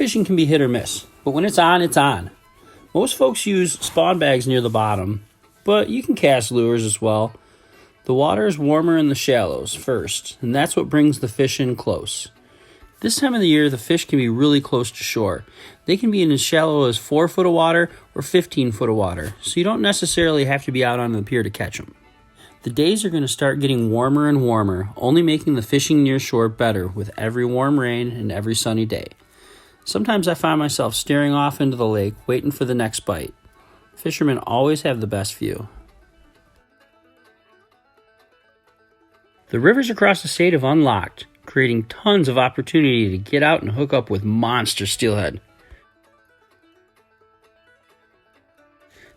fishing can be hit or miss, but when it's on, it's on. Most folks use spawn bags near the bottom, but you can cast lures as well. The water is warmer in the shallows first, and that's what brings the fish in close. This time of the year, the fish can be really close to shore. They can be in as shallow as 4 foot of water or 15 foot of water, so you don't necessarily have to be out on the pier to catch them. The days are going to start getting warmer and warmer, only making the fishing near shore better with every warm rain and every sunny day. Sometimes I find myself staring off into the lake, waiting for the next bite. Fishermen always have the best view. The rivers across the state have unlocked, creating tons of opportunity to get out and hook up with monster steelhead.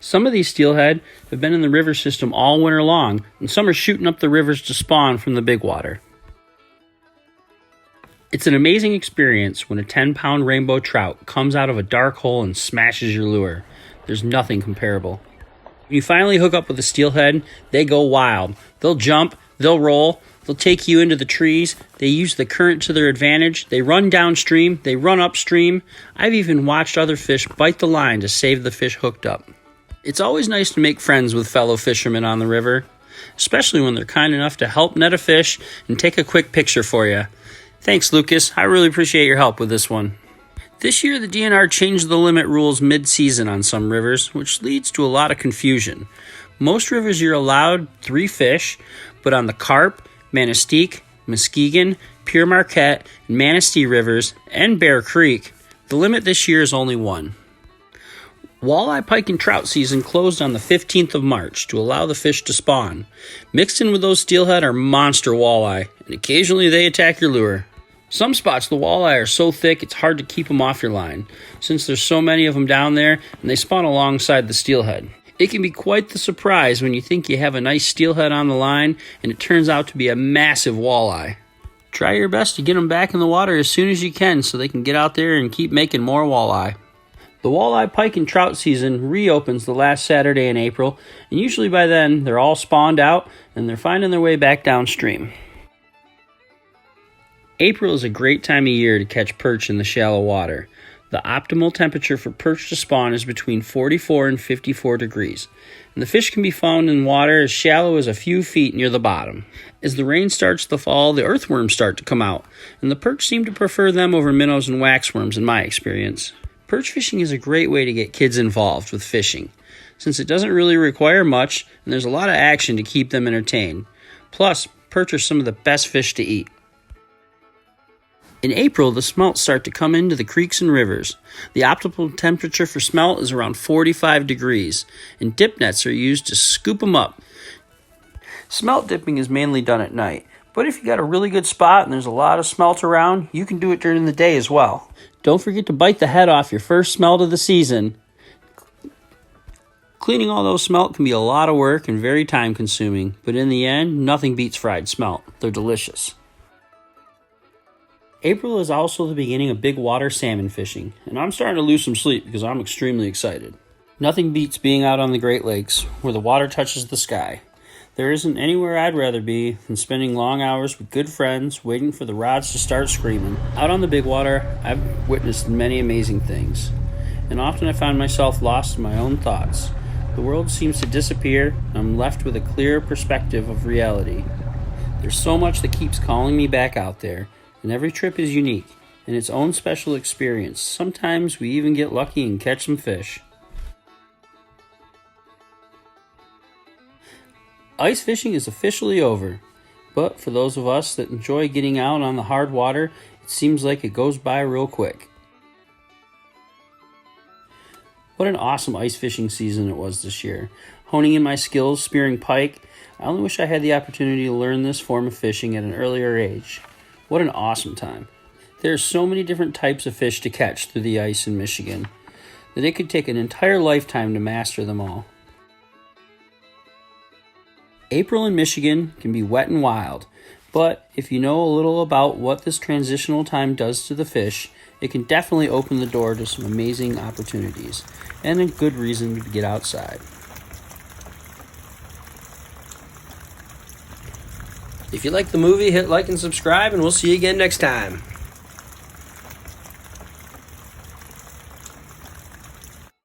Some of these steelhead have been in the river system all winter long, and some are shooting up the rivers to spawn from the big water. It's an amazing experience when a 10-pound rainbow trout comes out of a dark hole and smashes your lure. There's nothing comparable. When you finally hook up with a steelhead, they go wild. They'll jump, they'll roll, they'll take you into the trees. They use the current to their advantage. They run downstream, they run upstream. I've even watched other fish bite the line to save the fish hooked up. It's always nice to make friends with fellow fishermen on the river, especially when they're kind enough to help net a fish and take a quick picture for you. Thanks, Lucas. I really appreciate your help with this one. This year, the DNR changed the limit rules mid-season on some rivers, which leads to a lot of confusion. Most rivers you're allowed 3 fish, but on the Carp, Manistee, Muskegon, Pere Marquette, and Manistee rivers, and Bear Creek, the limit this year is only 1. Walleye, pike, and trout season closed on the 15th of March to allow the fish to spawn. Mixed in with those steelhead are monster walleye, and occasionally they attack your lure. Some spots the walleye are so thick it's hard to keep them off your line, since there's so many of them down there and they spawn alongside the steelhead. It can be quite the surprise when you think you have a nice steelhead on the line and it turns out to be a massive walleye. Try your best to get them back in the water as soon as you can so they can get out there and keep making more walleye. The walleye, pike, and trout season reopens the last Saturday in April, and usually by then they're all spawned out and they're finding their way back downstream. April is a great time of year to catch perch in the shallow water. The optimal temperature for perch to spawn is between 44 and 54 degrees, and the fish can be found in water as shallow as a few feet near the bottom. As the rain starts to fall, the earthworms start to come out, and the perch seem to prefer them over minnows and waxworms in my experience. Perch fishing is a great way to get kids involved with fishing, since it doesn't really require much and there's a lot of action to keep them entertained. Plus, perch are some of the best fish to eat. In April, the smelt start to come into the creeks and rivers. The optimal temperature for smelt is around 45 degrees, and dip nets are used to scoop them up. Smelt dipping is mainly done at night, but if you got a really good spot and there's a lot of smelt around, you can do it during the day as well. Don't forget to bite the head off your first smelt of the season. Cleaning all those smelt can be a lot of work and very time consuming, but in the end, nothing beats fried smelt. They're delicious. April is also the beginning of big water salmon fishing, and I'm starting to lose some sleep because I'm extremely excited. Nothing beats being out on the Great Lakes where the water touches the sky. There isn't anywhere I'd rather be than spending long hours with good friends, waiting for the rods to start screaming. Out on the big water, I've witnessed many amazing things, and often I find myself lost in my own thoughts. The world seems to disappear, and I'm left with a clear perspective of reality. There's so much that keeps calling me back out there, and every trip is unique, in its own special experience. Sometimes we even get lucky and catch some fish. Ice fishing is officially over, but for those of us that enjoy getting out on the hard water, it seems like it goes by real quick. What an awesome ice fishing season it was this year. Honing in my skills spearing pike, I only wish I had the opportunity to learn this form of fishing at an earlier age. What an awesome time. There are so many different types of fish to catch through the ice in Michigan that it could take an entire lifetime to master them all. April in Michigan can be wet and wild, but if you know a little about what this transitional time does to the fish, it can definitely open the door to some amazing opportunities and a good reason to get outside. If you like the movie, hit like and subscribe, and we'll see you again next time.